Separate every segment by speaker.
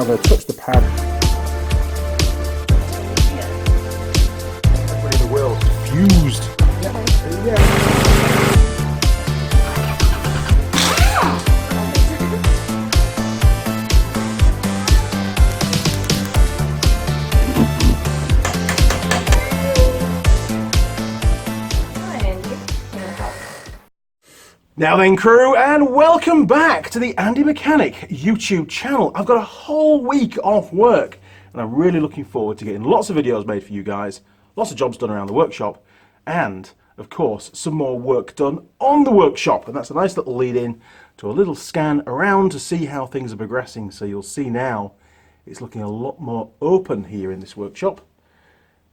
Speaker 1: now going to touch the pad. Everybody in the world fused. Yeah. Now then, crew, and welcome back to the Andy Mechanic YouTube channel. I've got a whole week off work and I'm really looking forward to getting lots of videos made for you guys, lots of jobs done around the workshop, and of course some more work done on the workshop. And that's a nice little lead in to a little scan around to see how things are progressing. So you'll see now it's looking a lot more open here in this workshop.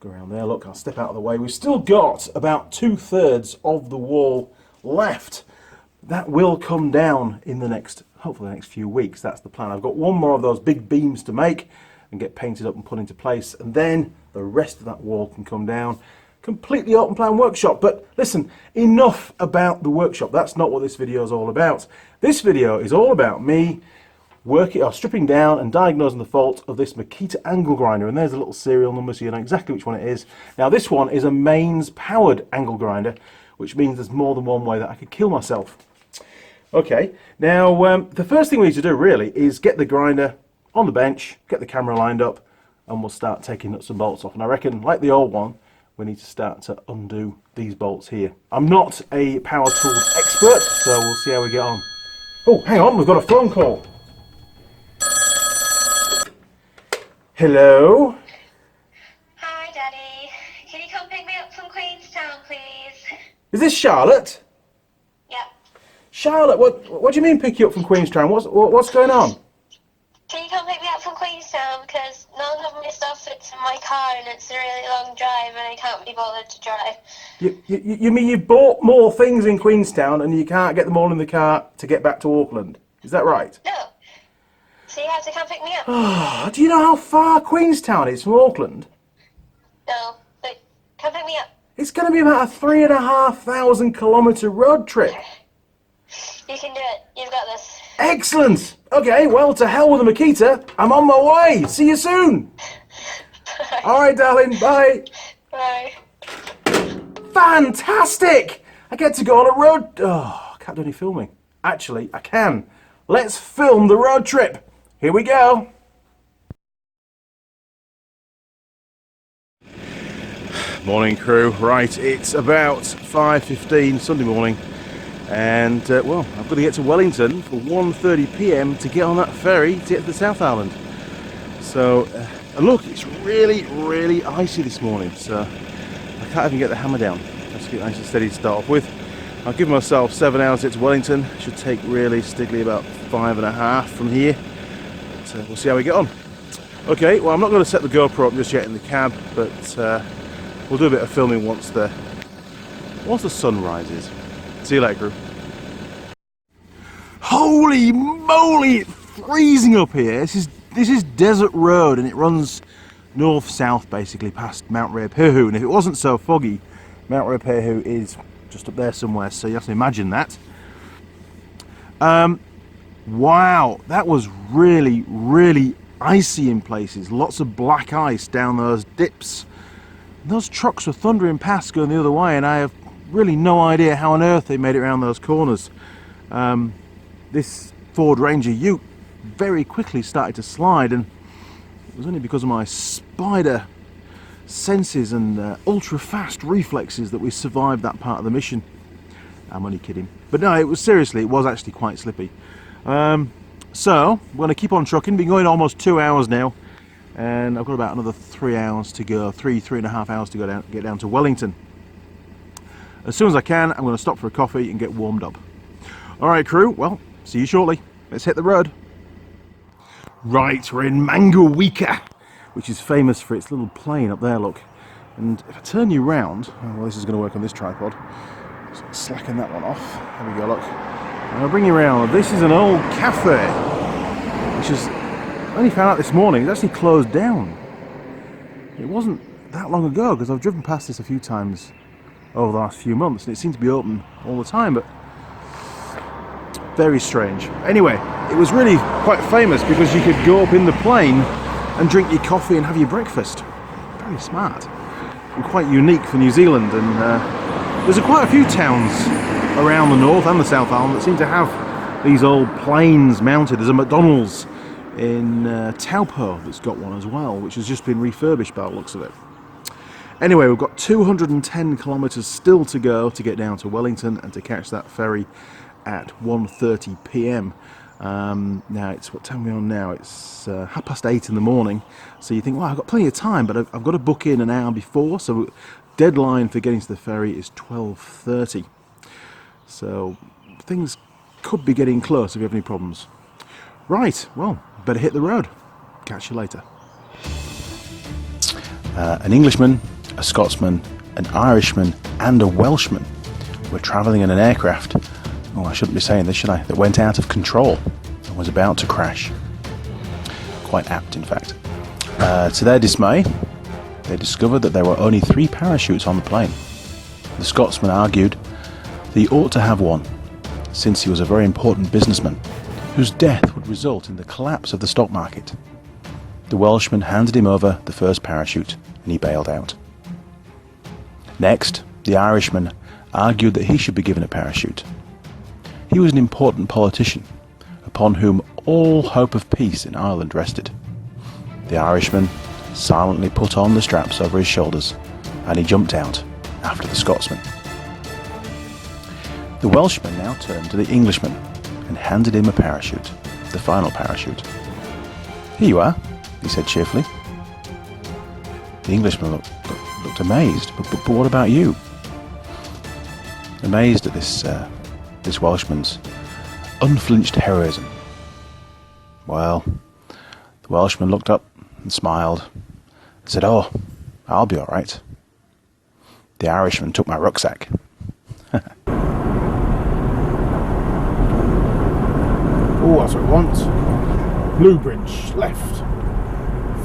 Speaker 1: Go around there, look, I'll step out of the way. We've still got about 2/3 of the wall left. That will come down in the next, hopefully the next few weeks. That's the plan. I've got one more of those big beams to make and get painted up and put into place, and then the rest of that wall can come down. Completely open plan workshop. But listen, enough about the workshop. That's not what this video is all about. This video is all about me stripping down and diagnosing the fault of this Makita angle grinder, and there's a little serial number so you know exactly which one it is. Now this one is a mains powered angle grinder, which means there's more than one way that I could kill myself. Okay, now the first thing we need to do really is get the grinder on the bench, get the camera lined up, and we'll start taking nuts and bolts off. And I reckon, like the old one, we need to start to undo these bolts here. I'm not a power tools expert, so we'll see how we get on. Oh, hang on, we've got a phone call. Hello?
Speaker 2: Hi, Daddy. Can you come pick me up from Queenstown, please?
Speaker 1: Is this Charlotte?
Speaker 2: Yep.
Speaker 1: Charlotte, what do you mean pick you up from Queenstown? What's going on?
Speaker 2: Can you come pick me up from Queenstown? Because none of my stuff fits in my car and it's a really long drive and I can't be bothered to drive.
Speaker 1: You mean you bought more things in Queenstown and you can't get them all in the car to get back to Auckland? Is that right?
Speaker 2: No. So you have to come pick me up.
Speaker 1: Oh, do you know how far Queenstown is from Auckland?
Speaker 2: No, but come pick me up.
Speaker 1: It's going to be about a 3,500 kilometre road trip.
Speaker 2: You can do it. You've got this.
Speaker 1: Excellent. Okay, well, to hell with the Makita. I'm on my way. See you soon.
Speaker 2: Bye.
Speaker 1: All right, darling. Bye.
Speaker 2: Bye.
Speaker 1: Fantastic. I get to go on a road... Oh, I can't do any filming. Actually, I can. Let's film the road trip. Here we go. Morning, crew. Right, it's about 5:15 Sunday morning, and well, I've got to get to Wellington for 1:30 p.m. to get on that ferry to get to the South Island. So, and look, it's really, really icy this morning, so I can't even get the hammer down. Let's get nice and steady to start off with. I'll give myself 7 hours to get to Wellington. Should take realistically about 5.5 from here. But, we'll see how we get on. Okay, well, I'm not going to set the GoPro up just yet in the cab, but we'll do a bit of filming once the sun rises. See you later, crew. Holy moly, it's freezing up here. This is Desert Road, and it runs north-south basically past Mount Ruapehu. And if it wasn't so foggy, Mount Ruapehu is just up there somewhere, so you have to imagine that. Wow, that was really, really icy in places. Lots of black ice down those dips. Those trucks were thundering past going the other way, and I have really no idea how on earth they made it around those corners. This Ford Ranger Ute very quickly started to slide, and it was only because of my spider senses and ultra fast reflexes that we survived that part of the mission. I'm only kidding, but no, it was actually quite slippy. So we're going to keep on trucking. Been going almost 2 hours now, and I've got about another 3 hours to go, 3.5 hours to go get down to Wellington. As soon as I can, I'm going to stop for a coffee and get warmed up. All right, crew, well, see you shortly. Let's hit the road. Right, we're in Mangawika, which is famous for its little plane up there, look. And if I turn you round, well, this is going to work on this tripod. So slacken that one off. There we go, look. And I'll bring you around. This is an old cafe, which is, I only found out this morning, it's actually closed down. It wasn't that long ago, because I've driven past this a few times over the last few months, and it seemed to be open all the time, but Very strange. Anyway, it was really quite famous because you could go up in the plane and drink your coffee and have your breakfast. Very smart. And quite unique for New Zealand. And there's quite a few towns around the North and the South Island that seem to have these old planes mounted. There's a McDonald's in Taupo that's got one as well, which has just been refurbished by the looks of it. Anyway, we've got 210 kilometres still to go to get down to Wellington and to catch that ferry at 1:30 p.m. Now it's, what time are we on now? It's 8:30 in the morning. So you think, well, I've got plenty of time, but I've got to book in an hour before. So deadline for getting to the ferry is 12:30. So things could be getting close if you have any problems. Right, well, better hit the road. Catch you later. An Englishman, a Scotsman, an Irishman and a Welshman were travelling in an aircraft, oh, I shouldn't be saying this, should I, that went out of control and was about to crash. Quite apt, in fact. To their dismay, they discovered that there were only 3 parachutes on the plane. The Scotsman argued that he ought to have one, since he was a very important businessman, whose death would result in the collapse of the stock market. The Welshman handed him over the first parachute, and he bailed out. Next, the Irishman argued that he should be given a parachute. He was an important politician, upon whom all hope of peace in Ireland rested. The Irishman silently put on the straps over his shoulders, and he jumped out after the Scotsman. The Welshman now turned to the Englishman and handed him a parachute, the final parachute. "Here you are," he said cheerfully. The Englishman looked amazed. But what about you? Amazed at this Welshman's unflinched heroism. Well, the Welshman looked up and smiled and said, "Oh, I'll be all right." The Irishman took my rucksack. Oh, that's what I want. Blue Bridge, left.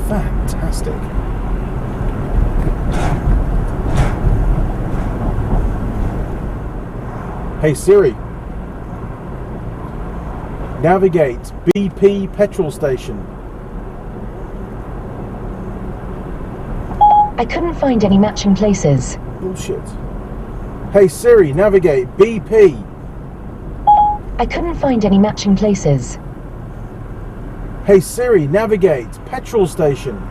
Speaker 1: Fantastic. Hey Siri, navigate BP petrol station.
Speaker 3: I couldn't find any matching places.
Speaker 1: Bullshit. Hey Siri, navigate BP.
Speaker 3: I couldn't find any matching places.
Speaker 1: Hey Siri, navigate petrol station.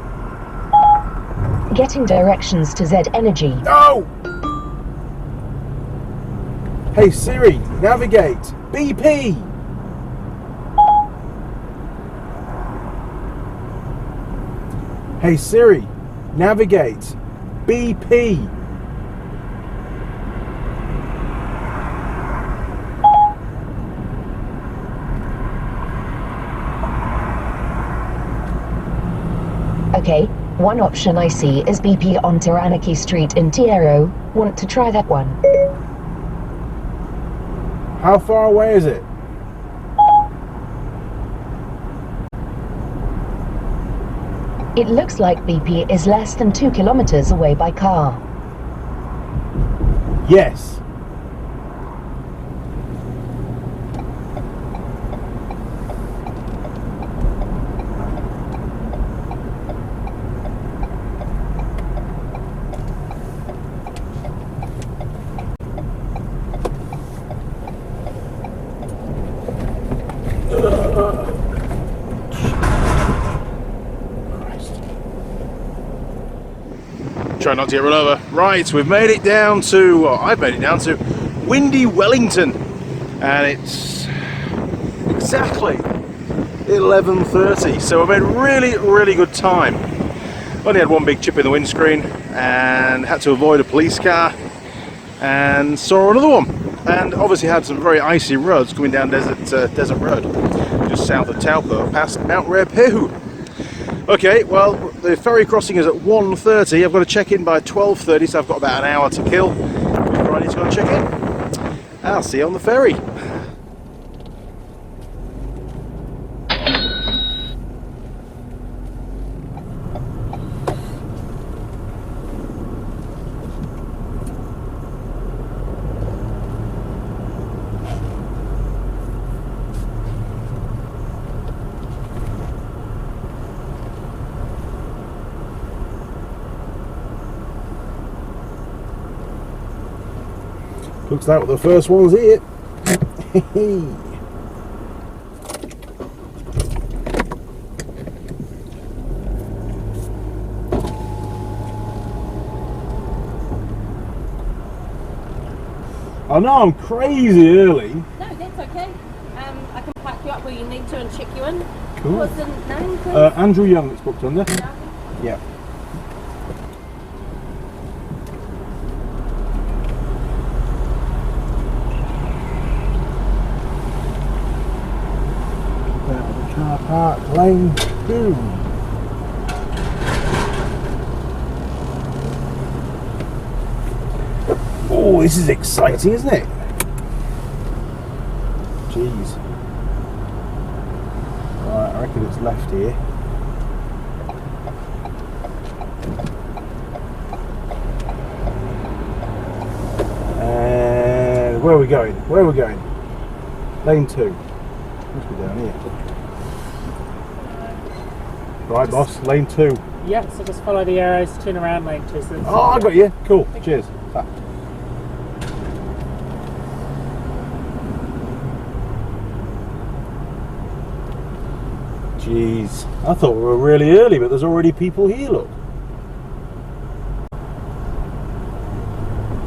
Speaker 3: Getting directions to Z Energy.
Speaker 1: No! Hey Siri, navigate BP. Hey Siri, navigate BP.
Speaker 3: Okay, one option I see is BP on Taranaki Street in Tiero. Want to try that one?
Speaker 1: How far away is it?
Speaker 3: It looks like BP is less than 2 kilometers away by car.
Speaker 1: Yes. Try not to get run over. Right, we've made it down to, well, I've made it down to windy Wellington, and it's exactly 11:30, so we made really good time. Only had one big chip in the windscreen and had to avoid a police car and saw another one, and obviously had some very icy roads coming down Desert Road just south of Taupo past Mount Ruapehu. Okay, well, the ferry crossing is at 1:30. I've got to check in by 12:30, so I've got about an hour to kill before I need to go and check in. I'll see you on the ferry. Looks like the first one's here. I know I'm crazy early.
Speaker 4: No, that's okay. I can park you up where you need to and check you in.
Speaker 1: Cool.
Speaker 4: What's the name, please?
Speaker 1: Andrew Young, it's booked under. Yeah. Car park lane 2. Oh, this is exciting, isn't it? Jeez. Right, I reckon it's left here. And where are we going? Where are we going? Lane 2. Must be down here. Right, boss, lane 2.
Speaker 5: Yeah, so just follow the arrows, turn around, lane 2. So
Speaker 1: Oh, I got you. Cool. Cheers. Ah. Jeez, I thought we were really early, but there's already people here, look.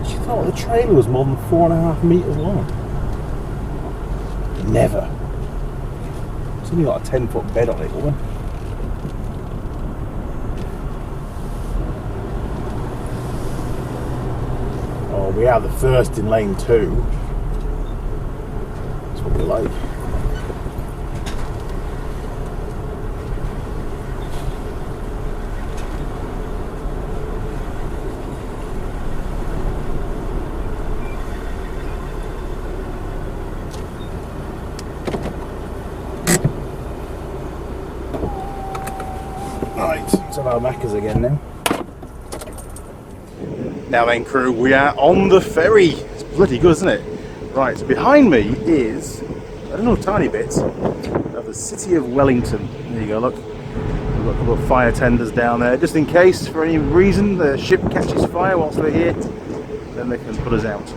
Speaker 1: She thought the trailer was more than 4.5 metres long. Never. It's only got a 10-foot bed on it, woman. Oh, we are the first in lane 2. That's what we like. Right, let's have our Maccas again now. Now then, crew, we are on the ferry. It's bloody good, isn't it? Right, so behind me is, I don't know, tiny bits of the city of Wellington. There you go, look. We've got a couple of fire tenders down there, just in case, for any reason, the ship catches fire whilst we're here, then they can put us out.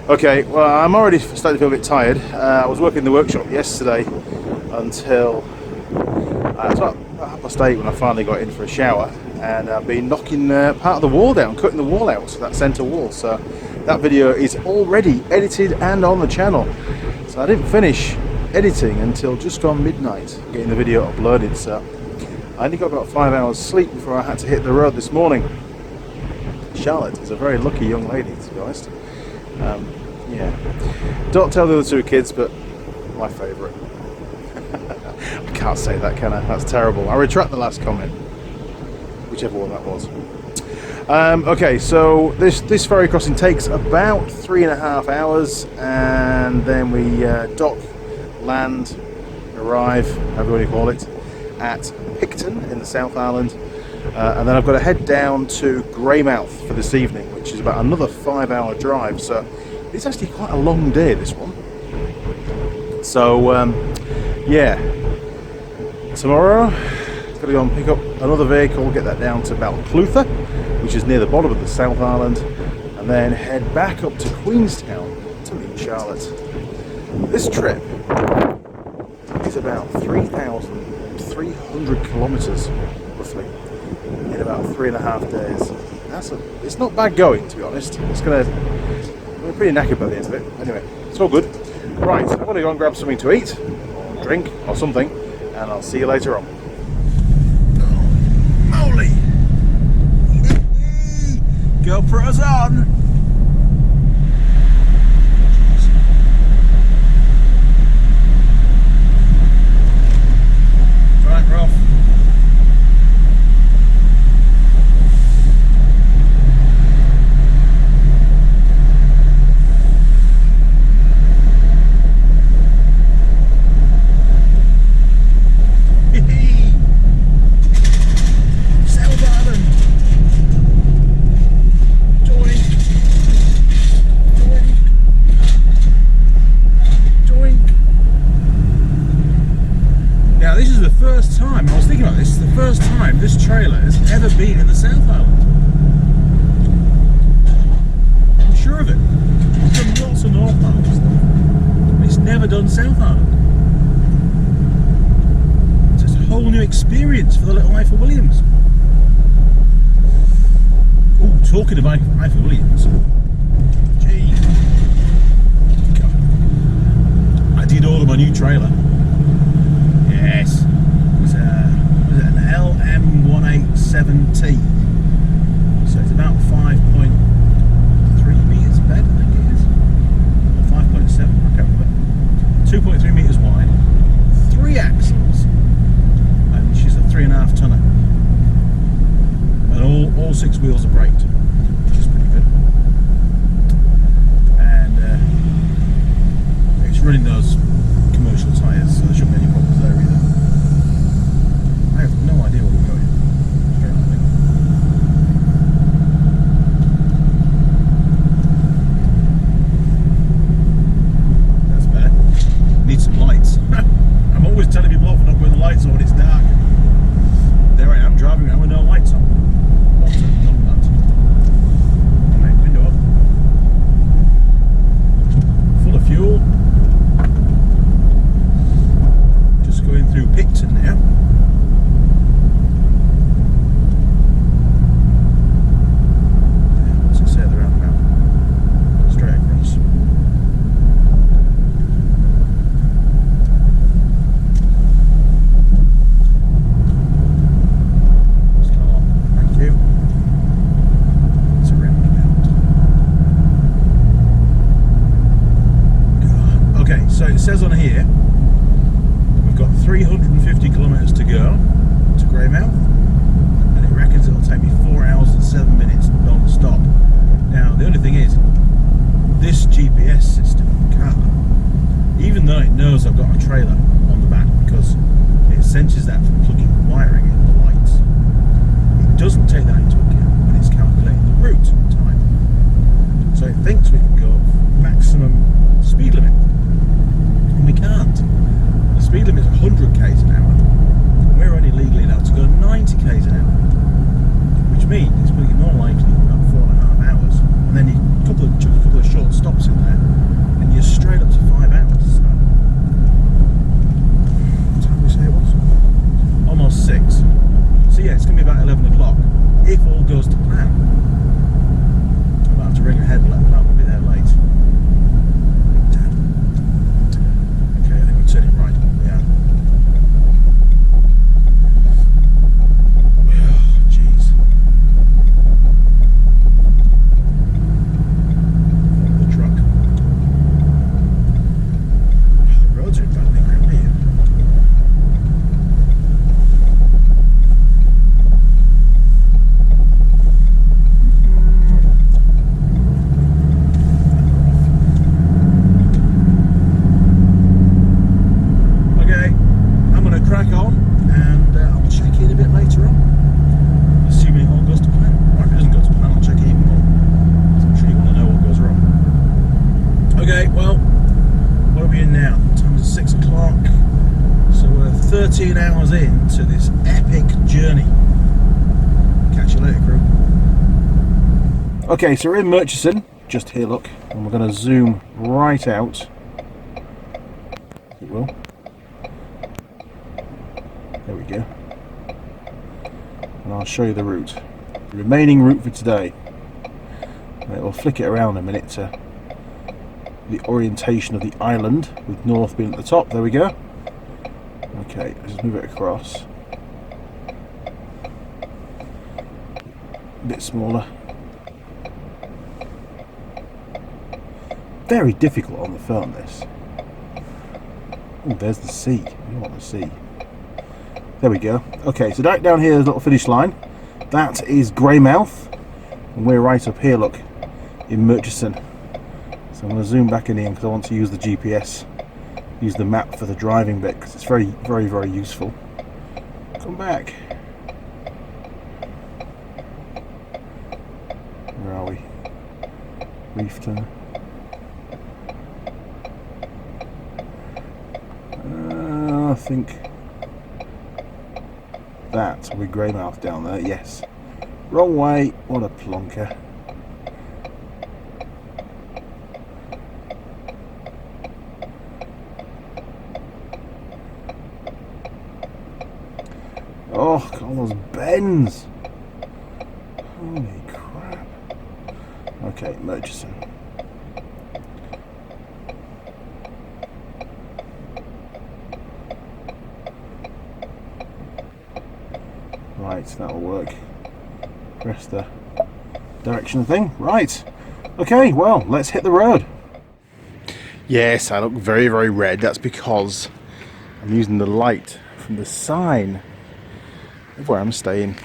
Speaker 1: Okay, well, I'm already starting to feel a bit tired. I was working in the workshop yesterday until it's about 8:30 when I finally got in for a shower, and I've been knocking part of the wall down, cutting the wall out, that centre wall. So that video is already edited and on the channel. So I didn't finish editing until just gone midnight, getting the video uploaded. So I only got about 5 hours sleep before I had to hit the road this morning. Charlotte is a very lucky young lady, to be honest. Yeah, don't tell the other two kids, but my favourite. I can't say that, can I? That's terrible. I retract the last comment, whichever one that was. Okay, so this ferry crossing takes about 3.5 hours, and then we dock, land, arrive, however you call it, at Picton in the South Island, and then I've got to head down to Greymouth for this evening, which is about another 5-hour drive. So it's actually quite a long day, this one. So yeah, tomorrow going to go and pick up another vehicle, get that down to Balclutha, which is near the bottom of the South Island, and then head back up to Queenstown to meet Charlotte. This trip is about 3,300 kilometres roughly in about 3.5 days. It's not bad going, to be honest. We're pretty knackered by the end of it. Anyway, it's all good. Right, I'm going to go and grab something to eat, or drink, or something, and I'll see you later on. Holy moly! GoPro's on! Right, we're off. This trailer has ever been in the South Island. I'm sure of it. North Harbour stuff. It's never done South Harbour. So it's a whole new experience for the little Ifor Williams. Oh, talking of Ifor Williams. Gee. God. I did order my new trailer. Yes. Was it an LM187T? So it's about 5.3 metres bed, I think it is. Or 5.7, I can't remember. 2.3 metres wide, 3 axles, and she's a 3.5 tonner. And all 6 wheels are braked, which is pretty good. And it's running those commercial tyres, so there shouldn't be any problems there either. I have no idea where we're going. Straight on, I think. That's better. Need some lights. I'm always telling people off for not putting the lights on when it's dark. There I am driving around with no lights on. Right, window up. Full of fuel. Just going through Picton now. What's it say at the roundabout? Straight across. Start. Thank you. It's a roundabout. God. Okay, so it says on here we've got 350 kilometres to go to Greymouth, and it reckons it'll take me 4 hours and 7 minutes non-stop. Now the only thing is, this GPS system car, even though it knows I've got a trailer on the back because it senses that from plugging the wiring in the lights, it doesn't take that into account when it's calculating the route time. So it thinks we can go maximum speed limit, and we can't. The speed limit is 100 k's an hour, and we're only legally allowed to go 90 k's an hour, which means it's going to be more likely about 4.5 hours, and then you chuck a couple of short stops in there, and you're straight up to 5 hours. So, what time did we say it was? Almost 6. So yeah, it's going to be about 11 o'clock if all goes to plan. I might have to ring ahead and let them know we'll be there late. Okay, I think we're turning right. Yeah. Jeez. The truck. The roads are in bad nick around here. Okay, I'm going to crack on, and I'll check in a bit later on, assuming it all goes to plan. Or if it doesn't go to plan, I'll check it even more. I'm sure you want to know what goes wrong. Okay, well, what are we in now? The time is 6 o'clock, so we're 13 hours into this epic journey. Catch you later, crew. Okay, so we're in Murchison, just here, look, and we're going to zoom right out. It will. There we go. And I'll show you the route. The remaining route for today. And it will flick it around a minute to the orientation of the island, with north being at the top. There we go. Okay, let's just move it across. A bit smaller. Very difficult on the phone, this. Oh, there's the sea. We want the sea. There we go. Okay, so right down here is a little finish line. That is Greymouth, and we're right up here, look, in Murchison. So I'm going to zoom back in here because I want to use the GPS, use the map for the driving bit, because it's very, very, very useful. Come back. Where are we? Reefton. I think that with Greymouth down there. Yes, wrong way. What a plonker. Oh, look at all those bends. Holy crap. Okay, Murchison. Right, that'll work. Press the direction thing. Right. Okay, well, let's hit the road. Yes, I look very, very red. That's because I'm using the light from the sign of where I'm staying.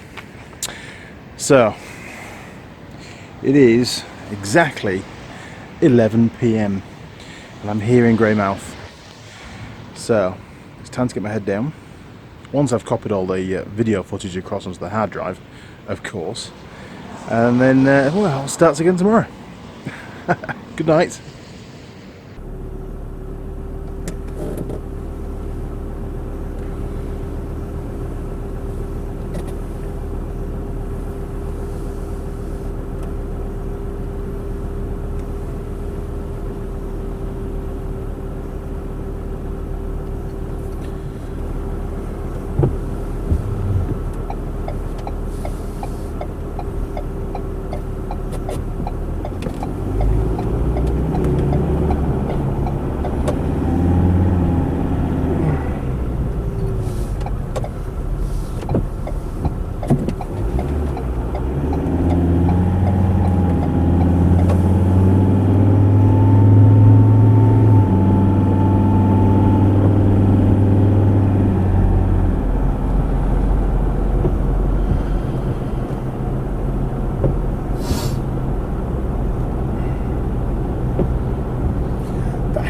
Speaker 1: So, it is exactly 11 PM and I'm here in Greymouth. So, it's time to get my head down. Once I've copied all the video footage across onto the hard drive, of course. And then, well, it starts again tomorrow. Good night.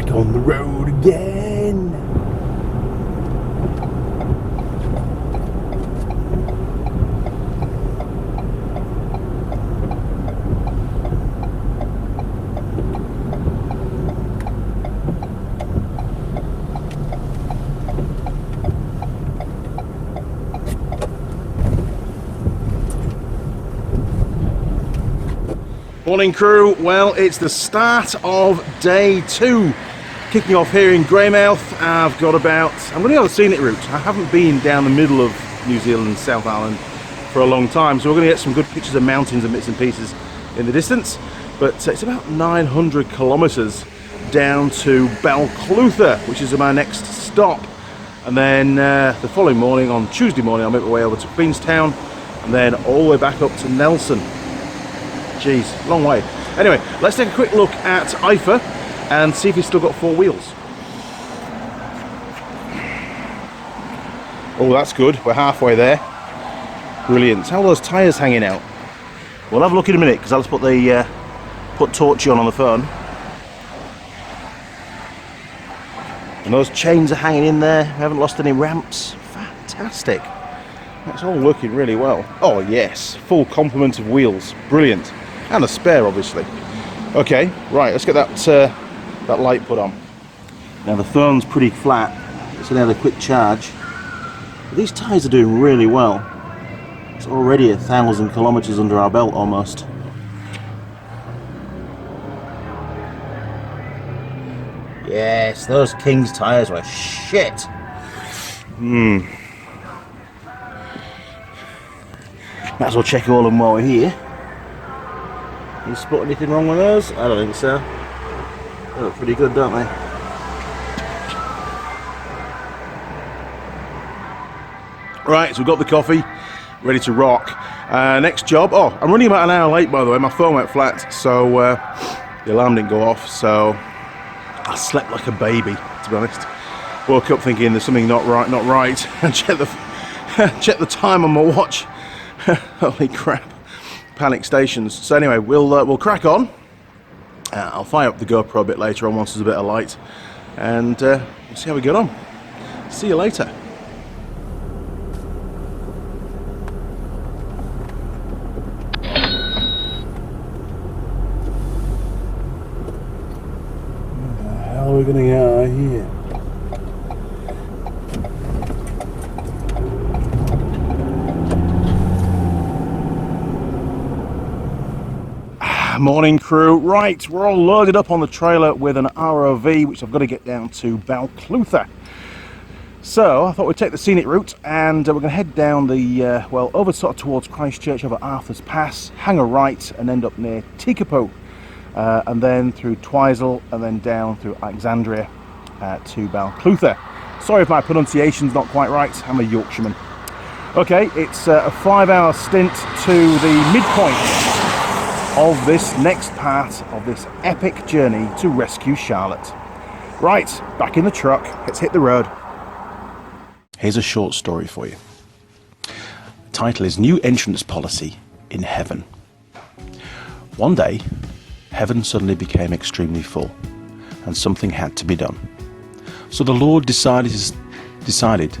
Speaker 1: On the road again. Morning crew, well it's the start of day 2. Kicking off here in Greymouth. I'm going to go the scenic route. I haven't been down the middle of New Zealand, South Island for a long time, so we're going to get some good pictures of mountains and bits and pieces in the distance. But it's about 900 kilometres down to Balclutha, which is my next stop. And then the following morning, on Tuesday morning, I'll make my way over to Queenstown and then all the way back up to Nelson. Jeez, long way. Anyway, let's take a quick look at Ifor and see if he's still got 4 wheels. Oh, that's good. We're halfway there. Brilliant. How are those tyres hanging out? We'll have a look in a minute because I'll just put Torchy on the phone. And those chains are hanging in there. We haven't lost any ramps. Fantastic. That's all working really well. Oh yes, full complement of wheels. Brilliant. And a spare, obviously. Okay, right. Let's get that light put on. Now the phone's pretty flat, so they had a quick charge. But these tyres are doing really well. It's already 1,000 kilometres under our belt almost. Yes, those King's tyres were shit. Might as well check all of them while we're here. You spot anything wrong with those? I don't think so. They look pretty good, don't they? Right, so we've got the coffee, ready to rock. Next job, oh, I'm running about an hour late by the way, my phone went flat, so the alarm didn't go off, so I slept like a baby, to be honest. Woke up thinking there's something not right, and check the time on my watch. Holy crap, panic stations. So anyway, we'll crack on. I'll fire up the GoPro a bit later on once there's a bit of light, and we'll see how we get on. See you later. Where the hell are we going to get out of here? Morning crew, right, we're all loaded up on the trailer with an ROV which I've got to get down to Balclutha. So I thought we'd take the scenic route, and we're going to head down the, well, over sort of towards Christchurch, over Arthur's Pass, hang a right and end up near Tekapo, and then through Twizel and then down through Alexandria to Balclutha. Sorry if my pronunciation's not quite right, I'm a Yorkshireman. Okay, it's a 5-hour stint to the midpoint of this next part of this epic journey to rescue Charlotte. Right, back in the truck, let's hit the road. Here's a short story for you. The title is New Entrance Policy in Heaven. One day, heaven suddenly became extremely full, and something had to be done. So the Lord decided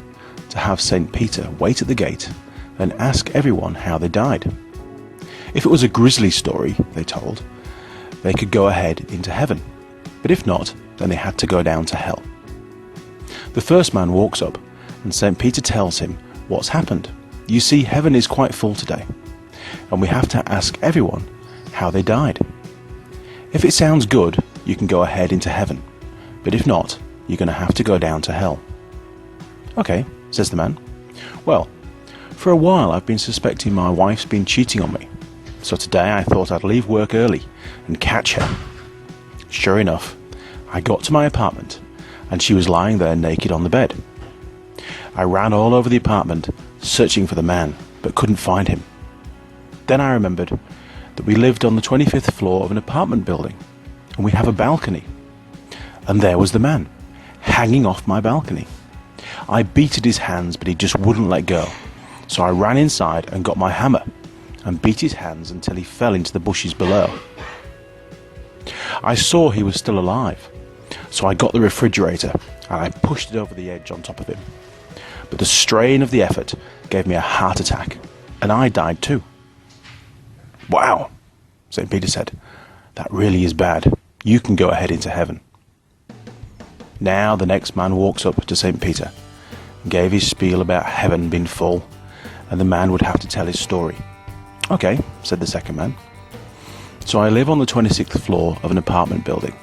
Speaker 1: to have St. Peter wait at the gate and ask everyone how they died. If it was a grisly story, they told, they could go ahead into heaven, but if not, then they had to go down to hell. The first man walks up, and St. Peter tells him what's happened. You see, heaven is quite full today, and we have to ask everyone how they died. If it sounds good, you can go ahead into heaven, but if not, you're going to have to go down to hell. Okay, says the man. Well, for a while I've been suspecting my wife's been cheating on me, so today I thought I'd leave work early and catch her. Sure enough, I got to my apartment, and she was lying there naked on the bed. I ran all over the apartment, searching for the man, but couldn't find him. Then I remembered that we lived on the 25th floor of an apartment building, and we have a balcony. And there was the man, hanging off my balcony. I beat at his hands, but he just wouldn't let go. So I ran inside and got my hammer, and beat his hands until he fell into the bushes below. I saw he was still alive, so I got the refrigerator, and I pushed it over the edge on top of him. But the strain of the effort gave me a heart attack, and I died too. Wow, St. Peter said, that really is bad. You can go ahead into heaven. Now the next man walks up to St. Peter and gave his spiel about heaven being full, and the man would have to tell his story. Okay, said the second man. So I live on the 26th floor of an apartment building,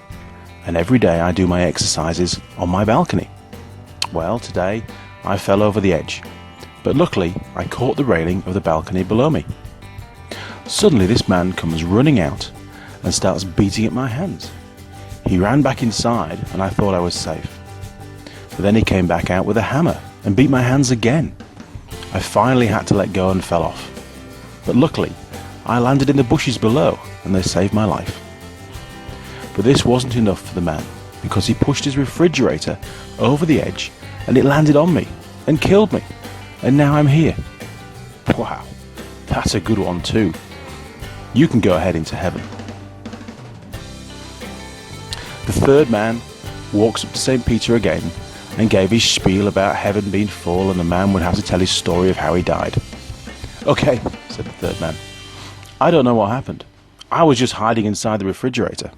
Speaker 1: and every day I do my exercises on my balcony. Well, today I fell over the edge, but luckily I caught the railing of the balcony below me. Suddenly this man comes running out and starts beating at my hands. He ran back inside and I thought I was safe. But then he came back out with a hammer and beat my hands again. I finally had to let go and fell off. But luckily I landed in the bushes below and they saved my life. But this wasn't enough for the man, because he pushed his refrigerator over the edge and it landed on me and killed me, and now I'm here. Wow, that's a good one too. You can go ahead into heaven. The third man walks up to St. Peter again and gave his spiel about heaven being full, and the man would have to tell his story of how he died. Okay, said the third man. I don't know what happened. I was just hiding inside the refrigerator.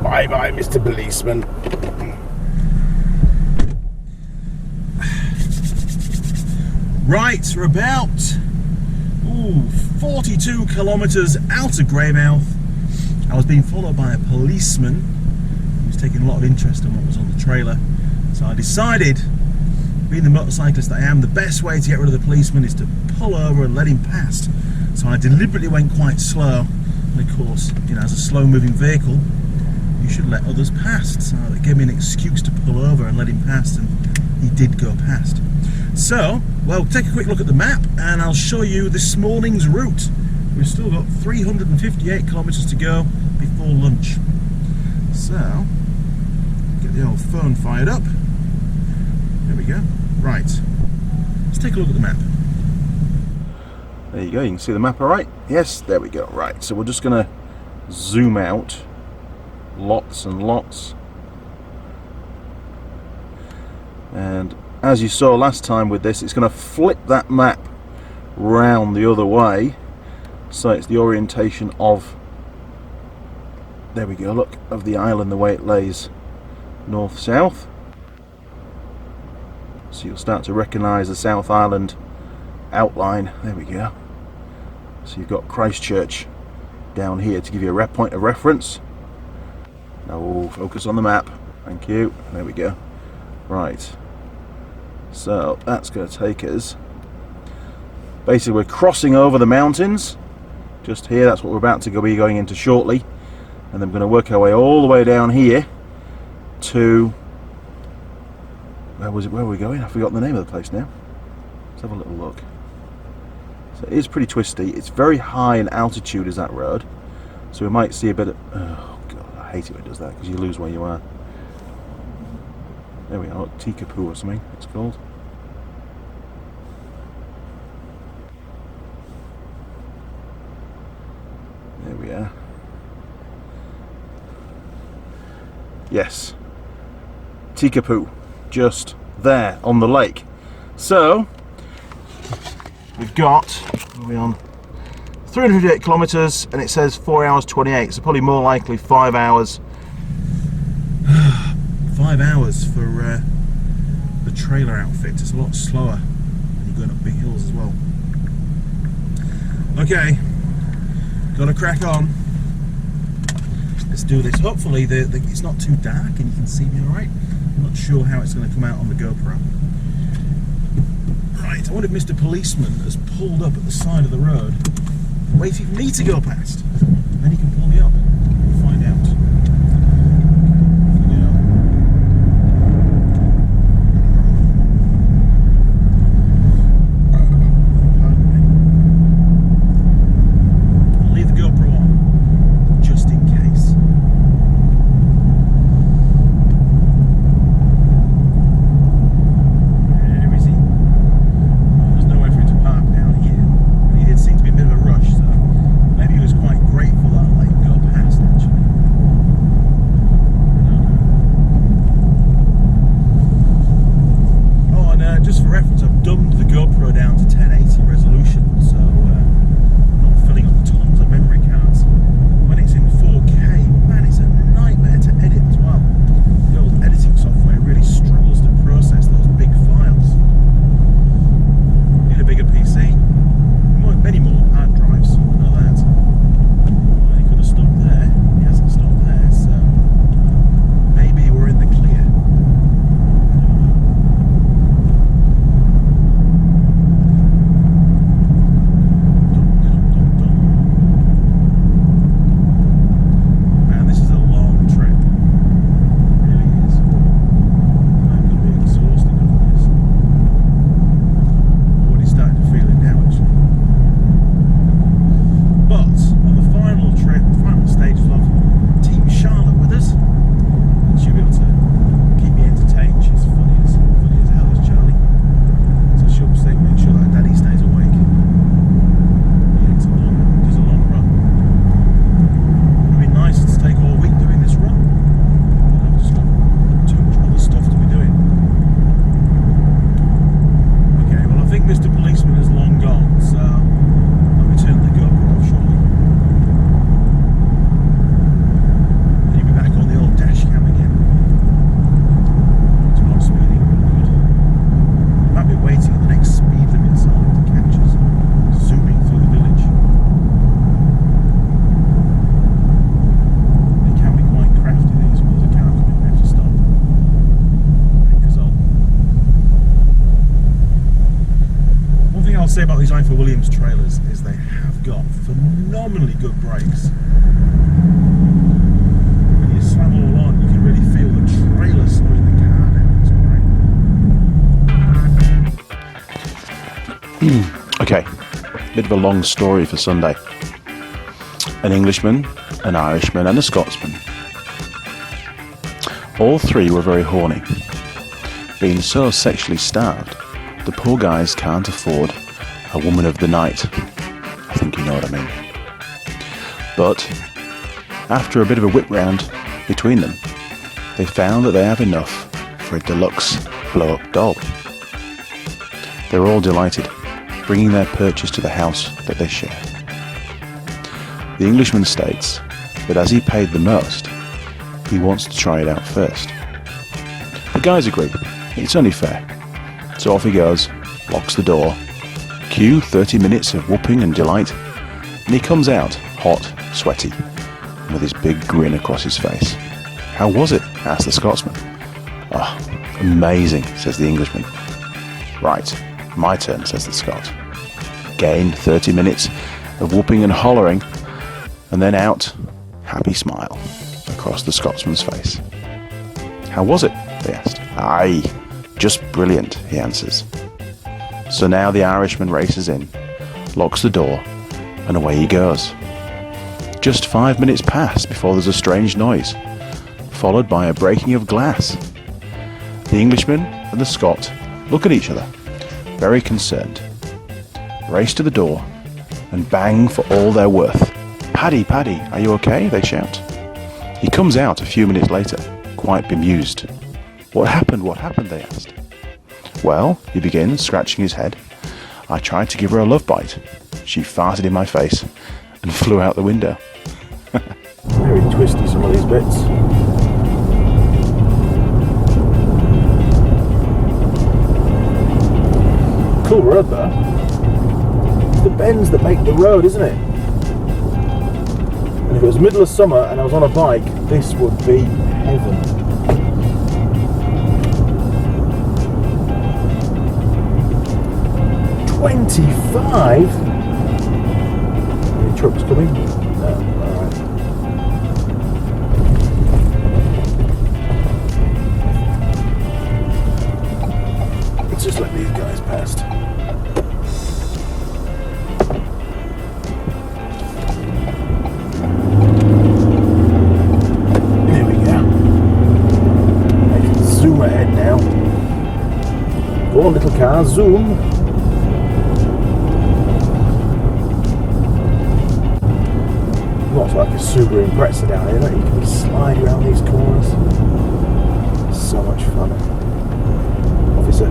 Speaker 1: Bye-bye, Mr. Policeman. Right, we're about 42 kilometres out of Greymouth. I was being followed by a policeman who was taking a lot of interest in what was on the trailer. So I decided, being the motorcyclist that I am, the best way to get rid of the policeman is to pull over and let him pass. So I deliberately went quite slow. And of course, you know, as a slow-moving vehicle, you should let others past. So it gave me an excuse to pull over and let him pass, and he did go past. So, well, take a quick look at the map and I'll show you this morning's route. We've still got 358 kilometres to go before lunch. So, get the old phone fired up. There we go. Right, let's take a look at the map. There you go, you can see the map all right? Yes, there we go. Right, so we're just going to zoom out lots and lots. And as you saw last time with this, it's going to flip that map round the other way, So it's the orientation of, there we go, look, of the island, the way it lays north-south. So you'll start to recognise the South Island outline. There we go. So you've got Christchurch down here to give you a point of reference. Now we'll focus on the map. Thank you. There we go. Right. So that's going to take us. Basically, we're crossing over the mountains. Just here. That's what we're about to be going into shortly. And then we're going to work our way all the way down here to. Where was it? Where were we going? I've forgotten the name of the place now. Let's have a little look. So it is pretty twisty. It's very high in altitude, is that road. So we might see a bit of. Oh god, I hate it when it does that because you lose where you are. There we are, Tikapoo or something it's called. There we are. Yes. Tikapoo. Just there on the lake. So we've got, what are we on? 358 kilometres, and it says 4 hours 28, so probably more likely 5 hours. 5 hours for the trailer outfit. It's a lot slower when you're going up big hills as well. Okay, gotta crack on. Let's do this. Hopefully it's not too dark and you can see me alright. I'm not sure how it's going to come out on the GoPro. Right, I wonder if Mr. Policeman has pulled up at the side of the road, waiting for me to go past. Then he can pull me up. We'll find out. I'll leave the GoPro on, just in case. Say about these Ifor Williams trailers is they have got phenomenally good brakes. When you slam all on, you can really feel the trailer slowing the car down. It's great. Okay, bit of a long story for Sunday. An Englishman, an Irishman and a Scotsman. All three were very horny. Being so sexually starved, the poor guys can't afford a woman of the night. I think you know what I mean. But after a bit of a whip round between them, they found that they have enough for a deluxe blow-up doll. They're all delighted, bringing their purchase to the house that they share.
Speaker 6: The Englishman states that as he paid the most, he wants to try it out first. The guys agree, it's only fair. So off he goes, locks the door, cue 30 minutes of whooping and delight, and he comes out, hot, sweaty, with his big grin across his face. How was it? Asked the Scotsman. Oh, amazing, says the Englishman. Right, my turn, says the Scot. Again, 30 minutes of whooping and hollering, and then out, happy smile, across the Scotsman's face. How was it? They asked. Aye, just brilliant, he answers. So now the Irishman races in, locks the door, and away he goes. Just 5 minutes pass before there's a strange noise, followed by a breaking of glass. The Englishman and the Scot look at each other, very concerned, race to the door, and bang for all they're worth. Paddy, Paddy, are you okay? They shout. He comes out a few minutes later, quite bemused. What happened? What happened? They asked. Well, he begins, scratching his head. I tried to give her a love bite. She farted in my face and flew out the window.
Speaker 1: Very twisty, some of these bits. Cool road though. It's the bends that make the road, isn't it? And if it was middle of summer and I was on a bike, this would be heaven. $25? Any trucks coming? No, alright. Let's just let these guys past. There we go. I can zoom ahead now. Go on, little car, zoom. Not like a Subaru Impreza down here, you can slide around these corners. So much fun. Officer.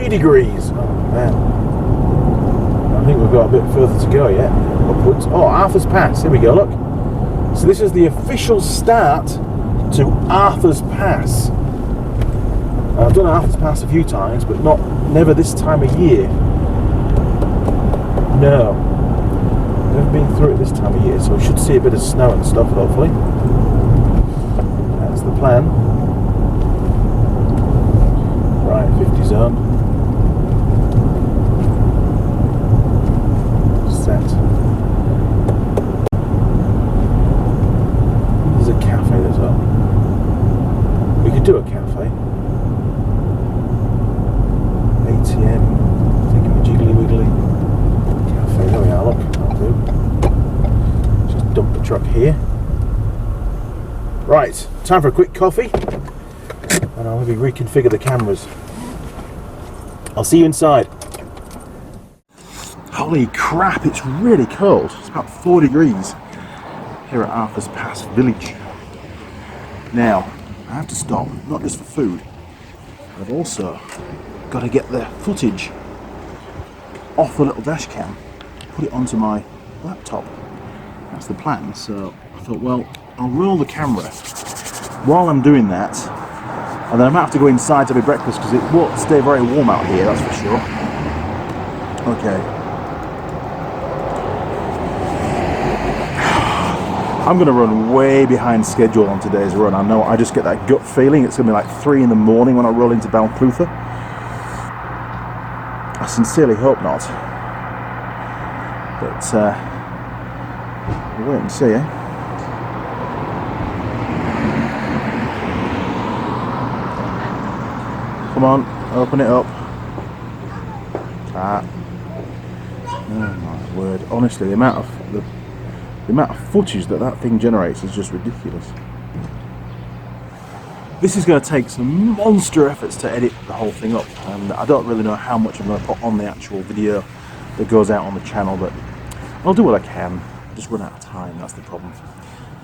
Speaker 1: Degrees. Oh man. I think we've got a bit further to go yet. Upwards. Oh, Arthur's Pass. Here we go, look. So this is the official start to Arthur's Pass. I've done Arthur's Pass a few times, but never this time of year. No. Never been through it this time of year, so we should see a bit of snow and stuff, hopefully. That's the plan. Right, 50 zone. There's a cafe as well. We could do a cafe. ATM, thinking of jiggly wiggly. Cafe, there we are, look, that'll do. Just dump the truck here. Right, time for a quick coffee. And I'll maybe reconfigure the cameras. I'll see you inside. Holy crap, it's really cold. It's about 4 degrees here at Arthur's Pass Village. Now, I have to stop, not just for food, but I've also got to get the footage off the little dash cam, put it onto my laptop. That's the plan, so I thought, well, I'll roll the camera while I'm doing that, and then I might have to go inside to have breakfast because it won't stay very warm out here, that's for sure. Okay. I'm going to run way behind schedule on today's run. I know, I just get that gut feeling. It's going to be like 3 in the morning when I roll into Balclutha. I sincerely hope not. But, we'll wait and see, eh? Come on, open it up. Ah. Oh my word. Honestly, the amount of footage that thing generates is just ridiculous. This is going to take some monster efforts to edit the whole thing up, and I don't really know how much I'm going to put on the actual video that goes out on the channel, but I'll do what I can. just run out of time, that's the problem.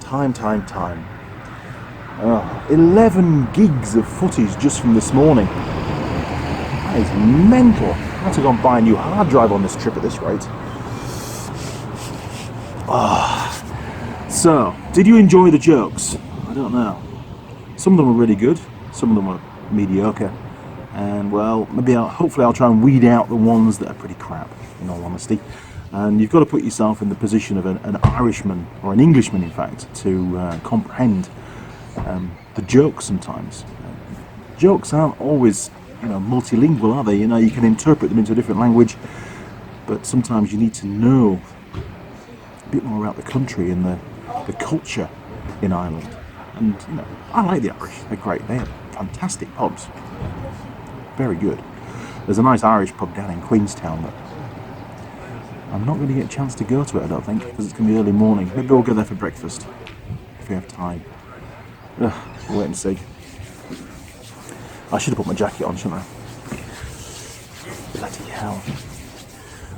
Speaker 1: Time. 11 gigs of footage just from this morning. That is mental. I have to go and buy a new hard drive on this trip at this rate. So, did you enjoy the jokes? I don't know. Some of them were really good, some of them were mediocre. And well, hopefully I'll try and weed out the ones that are pretty crap, in all honesty. And you've got to put yourself in the position of an Irishman, or an Englishman in fact, to comprehend the jokes sometimes. Jokes aren't always, multilingual, are they? You can interpret them into a different language, but sometimes you need to know a bit more about the country and the culture in Ireland. And, I like the Irish. They're great. They have fantastic pubs. Very good. There's a nice Irish pub down in Queenstown that I'm not going to get a chance to go to it, I don't think, because it's going to be early morning. Maybe we'll go there for breakfast, if we have time. We'll wait and see. I should have put my jacket on, shouldn't I? Bloody hell.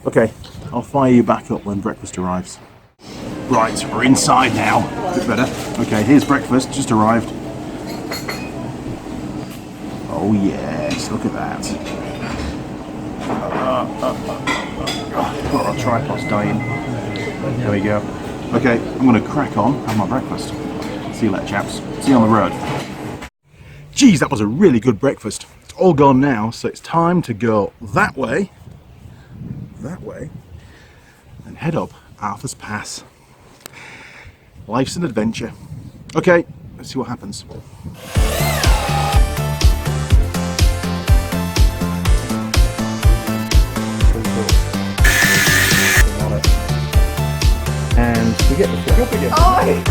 Speaker 1: Okay, I'll fire you back up when breakfast arrives. Right, we're inside now. A bit better. Okay, here's breakfast, just arrived. Oh yes, look at that. Our tripod's dying. There we go. Okay, I'm going to crack on, have my breakfast. See you later, chaps. See you on the road. Geez, that was a really good breakfast. It's all gone now, so it's time to go that way, and head up Arthur's Pass. Life's an adventure. Okay, let's see what happens. And we get the pick up again. Oh!